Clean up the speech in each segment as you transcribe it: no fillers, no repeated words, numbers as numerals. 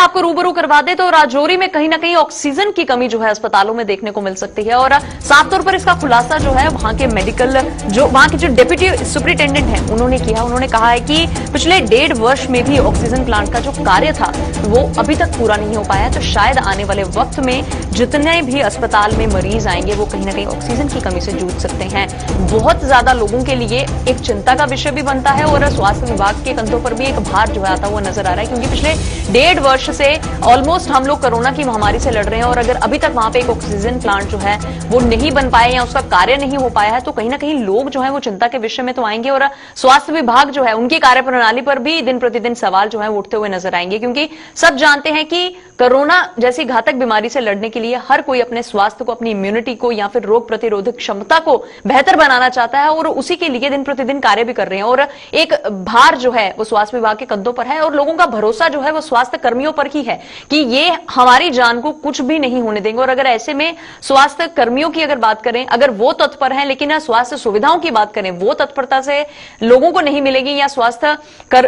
आपको रूबरू करवा दे तो राजौरी में कहीं ना कहीं ऑक्सीजन की कमी जो है अस्पतालों में देखने को मिल सकती है। और साफ तौर पर इसका खुलासा जो है वहां के मेडिकल वहां के जो डिप्टी सुपरिटेंडेंट है उन्होंने किया। उन्होंने कहा है कि पिछले 1.5 वर्ष में भी ऑक्सीजन प्लांट का जो कार्य था वो अभी तक पूरा नहीं हो पाया। तो शायद आने वाले वक्त में जितने भी अस्पताल में मरीज आएंगे वो कहीं ना कहीं ऑक्सीजन की कमी से जूझ सकते हैं। बहुत ज्यादा लोगों के लिए एक चिंता का विषय भी बनता है और स्वास्थ्य विभाग के कंधों पर भी एक भार जो है आता हुआ नजर आ रहा है, क्योंकि पिछले 1.5 वर्ष से ऑलमोस्ट हम लोग कोरोना की महामारी से लड़ रहे हैं और अगर अभी तक वहां पे एक ऑक्सीजन प्लांट जो है वो नहीं बन पाया या उसका कार्य नहीं हो पाया है तो कहीं ना कहीं लोग जो है वो चिंता के विषय में तो आएंगे और स्वास्थ्य विभाग जो है उनकी कार्यप्रणाली पर भी दिन प्रतिदिन सवाल जो है उठते हुए नजर आएंगे, क्योंकि सब जानते हैं कि कोरोना जैसी घातक बीमारी से लड़ने के लिए हर कोई अपने स्वास्थ्य को, अपनी इम्यूनिटी को या फिर रोग प्रतिरोधक क्षमता को बेहतर बनाना चाहता है और उसी के लिए दिन प्रतिदिन कार्य भी कर रहे हैं। और एक भार जो है वो स्वास्थ्य विभाग के कंधों पर है और लोगों का भरोसा जो है वो स्वास्थ्य कर्मियों पर ही है कि ये हमारी जान को कुछ भी नहीं होने देंगे। और अगर ऐसे में स्वास्थ्य कर्मियों की अगर बात करें, अगर वो तत्पर हैं लेकिन स्वास्थ्य सुविधाओं की बात करें वो तत्परता से लोगों को नहीं मिलेगी या स्वास्थ्य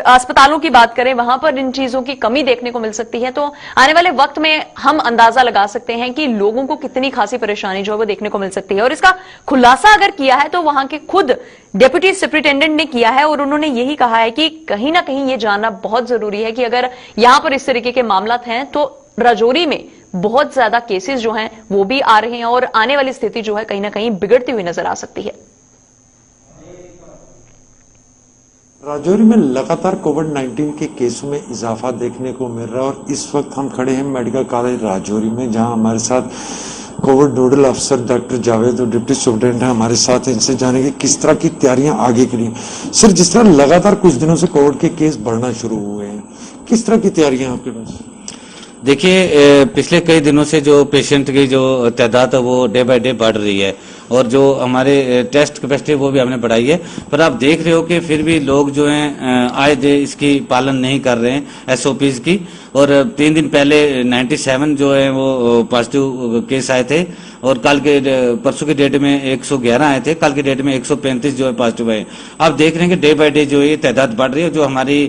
अस्पतालों की बात करें वहां पर इन चीजों की कमी देखने को मिल सकती है, तो आने वाले वक्त में हम अंदाजा लगा सकते हैं कि लोगों को कितनी खासी परेशानी जो है वो देखने को मिल सकती है। और इसका खुलासा अगर किया है तो वहां के खुद डिप्टी सुपरिटेंडेंट ने किया है और उन्होंने यही कहा है कि कहीं ना कहीं ये जानना बहुत जरूरी है कि अगर यहां पर इस तरीके के मामला हैं तो राजौरी में बहुत ज्यादा केसेस जो हैं वो भी आ रहे हैं और आने वाली स्थिति जो है कहीं ना कहीं बिगड़ती हुई नजर आ सकती है। राजौरी में लगातार कोविड-19 के केसों में इजाफा देखने को मिल रहा है और इस वक्त हम खड़े हैं मेडिकल कॉलेज राजौरी में, जहां हमारे साथ कोविड नोडल अफसर डॉक्टर जावेद और डिप्टी सुपरिटेंडेंट है हमारे साथ। इनसे जानेंगे किस तरह की तैयारियां आगे के लिए। सर, जिस तरह लगातार कुछ दिनों से कोविड के केस बढ़ना शुरू हुए हैं, किस तरह की तैयारियां आपके पास? देखिए, पिछले कई दिनों से जो पेशेंट की जो तादाद है वो डे बाय डे बढ़ रही है और जो हमारे टेस्ट कैपेसिटी वो भी हमने बढ़ाई है, पर आप देख रहे हो कि फिर भी लोग जो हैं आए दिन इसकी पालन नहीं कर रहे हैं एसओपीज की। और 3 दिन पहले 97 जो है वो पॉजिटिव केस आए थे और कल के परसों की डेट में 111 आए थे, कल की डेट में 135 जो है पॉजिटिव आए। आप देख रहे हैं कि डे बाय डे जो है तादाद बढ़ रही है। जो हमारी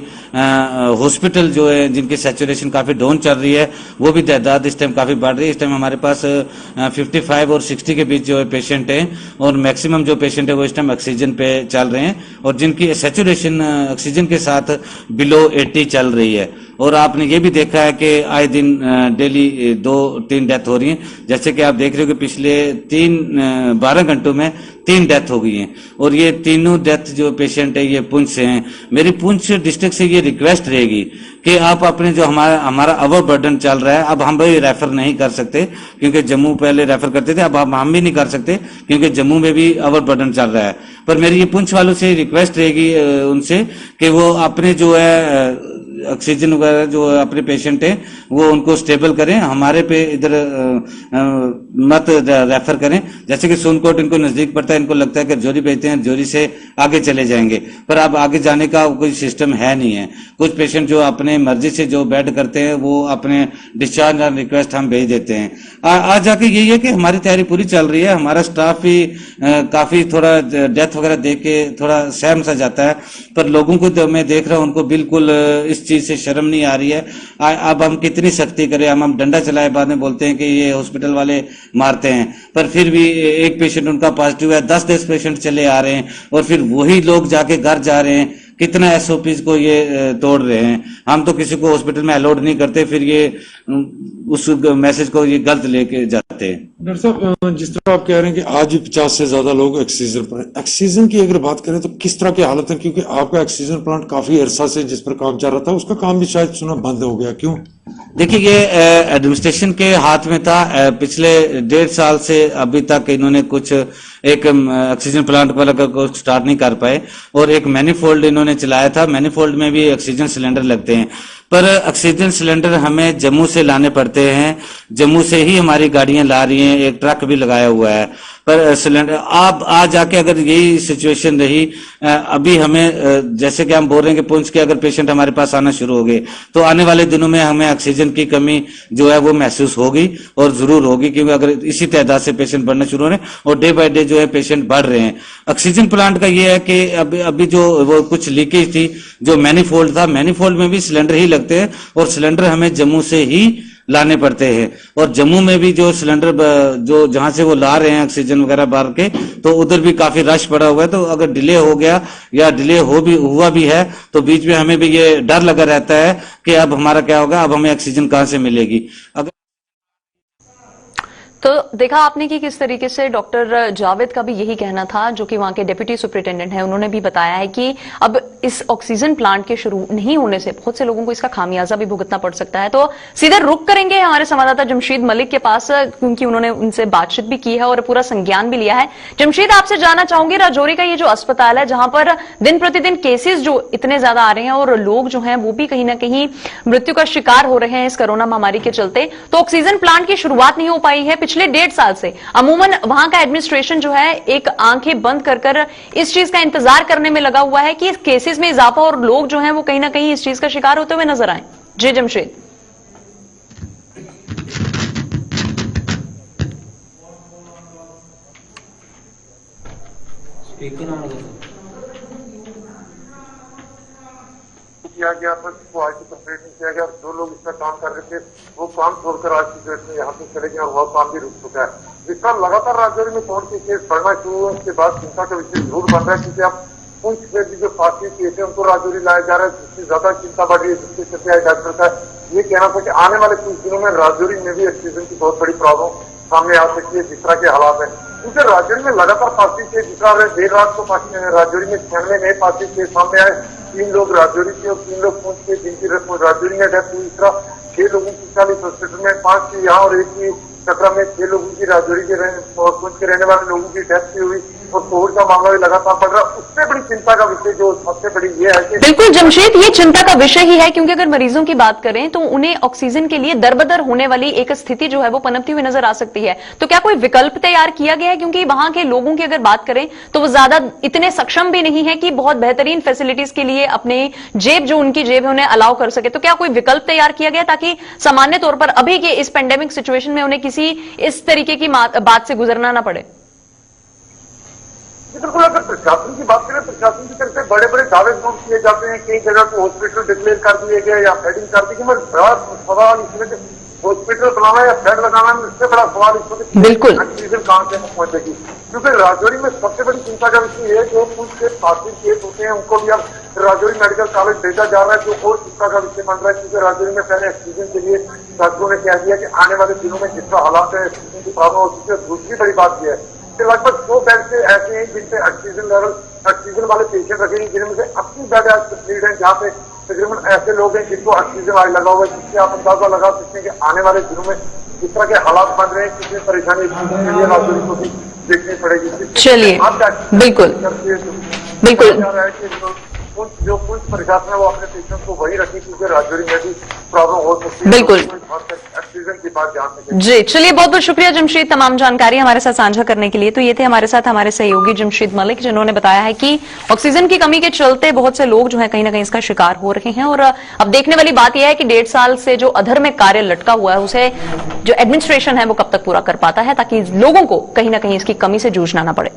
हॉस्पिटल जो है जिनकी सैचुरेशन काफी डाउन चल रही है वो भी तादाद इस टाइम काफी बढ़ रही है। इस टाइम हमारे पास 55 और 60 के बीच जो है पेशेंट है और मैक्सिमम जो पेशेंट है वो इस टाइम ऑक्सीजन पे चल रहे हैं और जिनकी सैचुरेशन ऑक्सीजन के साथ बिलो 80 चल रही है। और आपने ये भी देखा है कि आए दिन डेली 2-3 डेथ हो रही हैं। जैसे कि आप देख रहे हो कि पिछले 12 घंटों में 3 डेथ हो गई हैं और ये तीनों डेथ जो पेशेंट है ये पुंछ से हैं। मेरी पुंछ डिस्ट्रिक्ट से ये रिक्वेस्ट रहेगी कि आप अपने जो हमारा ओवर बर्डन चल रहा है, अब हम भी रेफर नहीं कर सकते क्योंकि जम्मू पहले रेफर करते थे, अब हम भी नहीं कर सकते क्योंकि जम्मू में भी ओवर बर्डन चल रहा है। पर मेरी ये पुंछ वालों से रिक्वेस्ट रहेगी उनसे कि वो अपने जो है ऑक्सीजन वगैरह जो अपने पेशेंट हैं वो उनको स्टेबल करें, हमारे पे इधर मत रेफर करें। जैसे कि सोनकोट इनको नजदीक पड़ता है, इनको लगता है कि जोरी भेजते हैं, जोरी से आगे चले जाएंगे, पर अब आगे जाने का कोई सिस्टम है नहीं है। कुछ पेशेंट जो अपने मर्जी से जो बेड करते हैं वो अपने डिस्चार्ज और रिक्वेस्ट हम भेज देते हैं। आज जाके यही है कि हमारी तैयारी पूरी चल रही है। हमारा स्टाफ भी काफी थोड़ा डेथ वगैरह देख के थोड़ा सहम सा जाता है, पर लोगों को तो मैं देख रहा हूँ उनको बिल्कुल इस चीज से शर्म नहीं आ रही है। अब हम कितनी सख्ती करें, हम डंडा चलाए बाद में बोलते हैं कि ये हॉस्पिटल वाले मारते हैं, पर फिर भी एक पेशेंट उनका पॉजिटिव है, 10-10 पेशेंट चले आ रहे हैं और फिर वही लोग जाके घर जा रहे हैं। कितना एसओपीज को ये तोड़ रहे हैं। हम तो किसी को हॉस्पिटल में अलाउड नहीं करते, फिर ये उस मैसेज को ये गलत लेके जाते हैं। डॉक्टर साहब, जिस तरह आप कह रहे हैं कि आज भी 50 से ज्यादा लोग ऑक्सीजन पर हैं, ऑक्सीजन की अगर बात करें तो किस तरह की हालत है? क्योंकि आपका ऑक्सीजन प्लांट काफी अरसा से जिस पर काम चल रहा था उसका काम भी शायद सुना बंद हो गया, क्यों? देखिए, ये एडमिनिस्ट्रेशन के हाथ में था। पिछले 1.5 साल से अभी तक इन्होंने कुछ एक ऑक्सीजन प्लांट वाला को स्टार्ट नहीं कर पाए और एक मैनीफोल्ड इन्होंने चलाया था। मैनीफोल्ड में भी ऑक्सीजन सिलेंडर लगते हैं, पर ऑक्सीजन सिलेंडर हमें जम्मू से लाने पड़ते हैं। जम्मू से ही हमारी गाड़ियां ला रही हैं, एक ट्रक भी लगाया हुआ है, पर सिलेंडर आप आज जाके अगर यही सिचुएशन रही, अभी हमें जैसे कि हम बोल रहे हैं कि पुंछ के अगर पेशेंट हमारे पास आना शुरू हो गए तो आने वाले दिनों में हमें ऑक्सीजन की कमी जो है वो महसूस होगी और जरूर होगी, क्योंकि अगर इसी तादाद से पेशेंट बढ़ना शुरू हो रहे हैं और डे बाय डे जो है पेशेंट बढ़ रहे हैं। ऑक्सीजन प्लांट का ये है कि अभी जो वो कुछ लीकेज थी, जो मैनीफोल्ड था, मैनीफोल्ड में भी सिलेंडर ही लगते हैं और सिलेंडर हमें जम्मू से ही लाने पड़ते हैं। और जम्मू में भी जो सिलेंडर जो जहां से वो ला रहे हैं ऑक्सीजन वगैरह भर के, तो उधर भी काफी रश पड़ा हुआ है। तो अगर डिले हो गया या डिले हुआ भी है तो बीच में हमें भी ये डर लगा रहता है कि अब हमारा क्या होगा, अब हमें ऑक्सीजन कहां से मिलेगी। अगर तो देखा आपने कि किस तरीके से डॉक्टर जावेद का भी यही कहना था, जो कि वहां के डिप्टी सुपरिटेंडेंट हैं। उन्होंने भी बताया है कि अब इस ऑक्सीजन प्लांट के शुरू नहीं होने से बहुत से लोगों को इसका खामियाजा भी भुगतना पड़ सकता है। तो सीधे रुक करेंगे हमारे संवाददाता जमशेद मलिक के पास, क्योंकि उन्होंने उनसे बातचीत भी की है और पूरा संज्ञान भी लिया है। जमशेद, आपसे जानना चाहूंगी, राजौरी का ये जो अस्पताल है जहां पर दिन प्रतिदिन केसेस जो इतने ज्यादा आ रहे हैं और लोग जो हैं वो भी कहीं ना कहीं मृत्यु का शिकार हो रहे हैं इस कोरोना महामारी के चलते, तो ऑक्सीजन प्लांट की शुरुआत नहीं हो पाई है पिछले 1.5 साल से। अमूमन वहां का एडमिनिस्ट्रेशन जो है एक आंखें बंद कर इस चीज का इंतजार करने में लगा हुआ है कि केसेस में इजाफा और लोग जो हैं वो कहीं ना कहीं इस चीज का शिकार होते हुए नजर आए। जी जमशेद। किया गया था, जिसको आज की कंप्लीट नहीं किया गया। जो लोग इसका काम कर रहे थे वो काम छोड़कर आज की डेट में यहाँ पे चले गए और वह काम भी रुक चुका है। जिसका लगातार राजौरी में कोविड के केस बढ़ना शुरू हुए उसके बाद चिंता का विषय जरूर बन रहा है, क्योंकि अब पुंछ में भी जो फांसी केस है उनको राजौरी लाया जा रहा है, जिससे ज्यादा चिंता बढ़ रही है। जिसके चलते डॉक्टर का ये कहना था कि आने वाले कुछ दिनों में राजौरी में भी ऑक्सीजन की बहुत बड़ी प्रॉब्लम सामने आ सकती है, जिस तरह के हालात है। क्योंकि राजौरी में लगातार फांसी केस दिखा रहे, देर रात को राजौरी में 96 नए फांसी केस सामने आए। 3 लोग राजौरी के और 3 लोग पुंछ के, जिनकी राजौरी में डेथ हुई। इस तरह 6 लोगों की 40 हॉस्पिटल में, 5 की यहाँ और 1 की चतरा में, 6 लोगों की राजौरी के और पुंछ के रहने वाले लोगों की डेथ भी हुई और कोविड का मामला भी लगातार बढ़ रहा है। उससे बड़ी चिंता का विषय जो सबसे बड़ी ये है कि बिल्कुल जमशेद, ये चिंता का विषय ही है, क्योंकि अगर मरीजों की बात करें तो उन्हें ऑक्सीजन के लिए दरबदर होने वाली एक स्थिति जो है वो पनपती हुई नजर आ सकती है। तो क्या कोई विकल्प तैयार किया गया है? क्योंकि वहां के लोगों की अगर बात करें तो वो ज्यादा इतने सक्षम भी नहीं है कि बहुत बेहतरीन फैसिलिटीज के लिए अपने जेब जो उनकी जेब है उन्हें अलाउ कर सके। तो क्या कोई विकल्प तैयार किया गया ताकि सामान्य तौर पर अभी के इस पेंडेमिक सिचुएशन में उन्हें किसी इस तरीके की बात से गुजरना ना पड़े? बिल्कुल, अगर प्रशासन की बात करें, प्रशासन की तरफ से बड़े बड़े दावे किए जाते हैं। कई जगह को हॉस्पिटल डिक्लेयर कर दिए गए या बेडिंग कर दी गई, मगर बड़ा सवाल इसमें हॉस्पिटल बनाना या बेड लगाना में इससे बड़ा सवाल इसमें बिल्कुल ऑक्सीजन कहां से पहुंचेगी। क्योंकि राजौरी में सबसे बड़ी चिंता का विषय है जो कुछ के फांसी केस होते हैं उनको भी अब राजौरी मेडिकल कॉलेज भेजा जा रहा है, जो और चिंता का विषय बन रहा है। क्योंकि राजौरी में पहले ऑक्सीजन के लिए डॉक्टरों ने कह दिया कि आने वाले दिनों में जितना हालात है ऑक्सीजन की प्रॉब्लम हो चुकी है। दूसरी बड़ी बात यह है कि लगभग 100 बेड से ऐसे हैं जिनसे ऑक्सीजन वाले पेशेंट रखे हैं, जिनमें से 80 बेड आज कंप्लीट है, जहाँ पे तकरीबन ऐसे लोग हैं जिनको ऑक्सीजन आज लगा हुआ है। जिससे आप अंदाजा लगा सकते हैं कि आने वाले दिनों में जिस तरह के हालात बन रहे हैं कितनी परेशानी राजौरी को भी देखनी पड़ेगी। चलिए, बिल्कुल बिल्कुल जो पुलिस प्रशासन है वो अपने पेशेंट को वही रखे, क्योंकि राजौरी में भी प्रॉब्लम हो सकती है। बिल्कुल ऑक्सीजन की बात जान सके। जी, चलिए बहुत बहुत शुक्रिया जमशेद तमाम जानकारी हमारे साथ साझा करने के लिए। तो ये थे हमारे साथ हमारे सहयोगी जमशेद मलिक, जिन्होंने बताया है कि ऑक्सीजन की कमी के चलते बहुत से लोग जो है कहीं ना कहीं इसका शिकार हो रहे हैं। और अब देखने वाली बात यह है कि 1.5 साल से जो अधर में कार्य लटका हुआ है उसे जो एडमिनिस्ट्रेशन है वो कब तक पूरा कर पाता है, ताकि लोगों को कहीं ना कहीं इसकी कमी से जूझना ना पड़े।